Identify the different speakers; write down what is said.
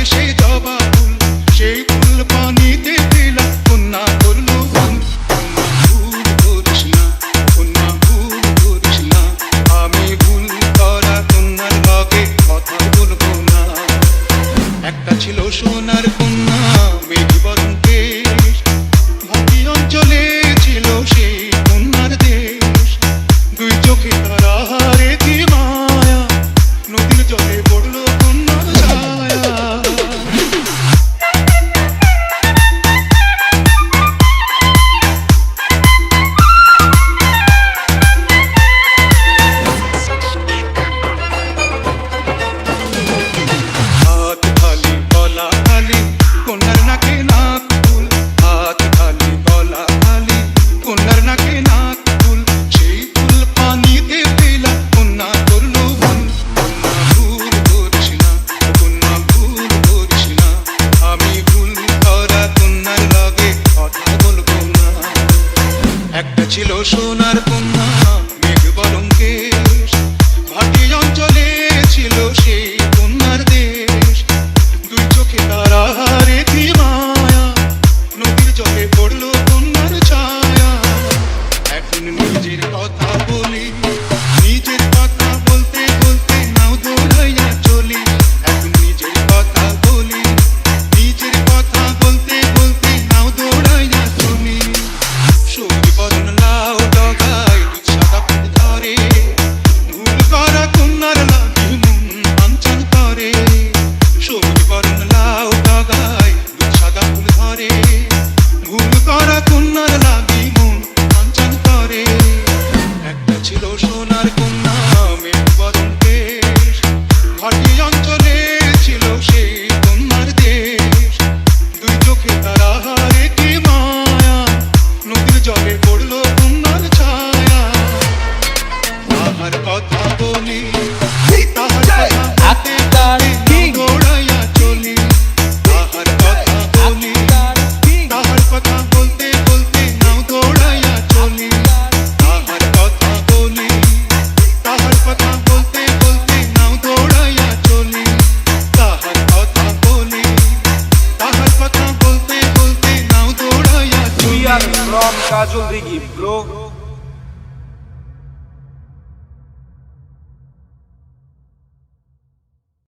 Speaker 1: লাগে সেই জবা ফুল, সেই ফুল পানিতে ফেলা কন্যা করলো ভুল। ভুল করিস না কন্যা, ভুল করিস না, আমি ভুল করা কন্যার লগে কথা বলবো না। একটা ছিল সোনার কন্যা মেঘ বরণ কেশ, ভাটি অঞ্চলে ছিল সেই কন্যার দেশ। দুই চোখে তারা হারে কি মায়া, নদীর জলে পড়লো কন্যার ছায়া। হাত খালি গলা খালি কন্যার নাকে নাক ফুল, হাত খালি গলা খালি কন্যার নাকে নাক ফুল, সেই ফুল পানিতে ফেলা কন্যা করলো ভুল। কন্যা ভুল করিস না কন্যা, ভুল করিস না, আমি ভুল করা কন্যার লগে কথা বলবো না। একটা ছিল সোনার কন্যা মেঘ বরণ কেশ, ভাটি অঞ্চলে ছিল সেই কন্যার দেশ। দুই চোখে তারা হারে কি মায়া, নদীর জলে পড়লো কন্যার ছায়া। এখন নিজের কথা বলি, নিজের কথা বলতে বলতে নাও দৌড়াইয়া চলি। এখন নিজের কথা বলি, নিজের কথা বলতে বলতে নাও দৌড়াইয়া চলি। সবুজ বরণ লাউ ডগায় দুধ সাদা ফুল ধরে, ভুল করা কন্যার লাগি মন বাঞ্ছন করে। সবুজ বরণ লাউ ডগায় দুধ সাদা ফুল ধরে, ভুল করা কন্যার লাগি মন বাঞ্ছন করে। একটা ছিল সোনার কন্যা মেঘ বরণ কেশ, ভাটি অঞ্চলে ছিল সেই কন্যার দেশ। দুই চোখে তারা হারে কি মায়া, নদীর জলে পড়লো কন্যার ছায়া। তাহার কথা বলি, তাহার কথা বলতে বলতে নাও দৌড়াইয়া চলি। তাহার কথা বলি, তাহার কথা বলতে বলতে নাও দৌড়াইয়া চলি। তাহার কথা বলি, তাহার কথা বলতে বলতে নাও দৌড়াইয়া চলি। তাহার কথা বলি, তাহার কথা বলতে বলতে নাও দৌড়াইয়া
Speaker 2: We
Speaker 1: চলি।
Speaker 2: are from Kajol Digi, bro.